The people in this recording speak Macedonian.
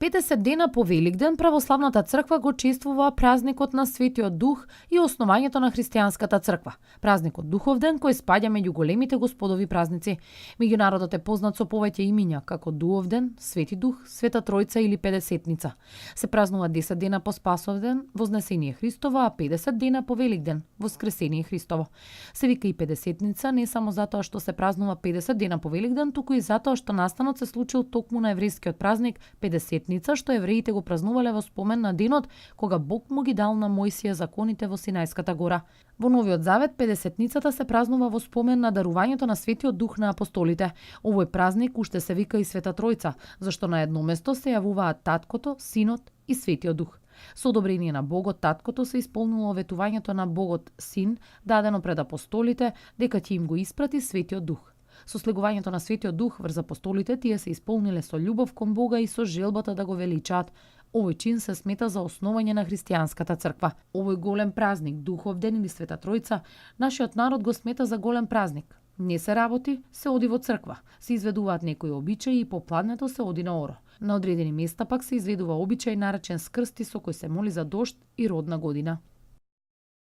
50 дена по Великден православната црква го чествува празникот на Светиот Дух и основањето на христијанската црква. Празникот Духовден кој спаѓа меѓу големите господови празници. Меѓу народот е познат со повеќе имиња како Дуовден, Свети Дух, Света Тројца или Педесетница. Се празнува 10 дена по Спасовден, Вознесение Христово, а 50 дена по Великден, Воскресение Христово. Се вика и Педесетница не само затоа што се празнува 50 дена по Великден, туку и затоа што настанот се случил токму на еврејскиот празник Педесетница, што евреите го празнувале во спомен на денот кога Бог му ги дал на Мојсија законите во Синајската гора. Во Новиот Завет Педесетницата се празнува во спомен на дарувањето на Светиот Дух на апостолите. Овој празник уште се вика и Света Тројца, зашто на едно место се јавуваат Таткото, Синот и Светиот Дух. Со одобрение на Богот Таткото се исполнило ветувањето на Богот Син, дадено пред апостолите, дека ќе им го испрати Светиот Дух. Со слегувањето на Светиот Дух врз апостолите, тие се исполниле со љубов кон Бога и со желбата да го величаат. Овој чин се смета за основање на христијанската црква. Овој голем празник, Духовден или Света Тројца, нашиот народ го смета за голем празник. Не се работи, се оди во црква, се изведуваат некои обичаи и по пладнето се оди на оро. На одредени места пак се изведува обичај наречен скрсти со кој се моли за дожд и родна година.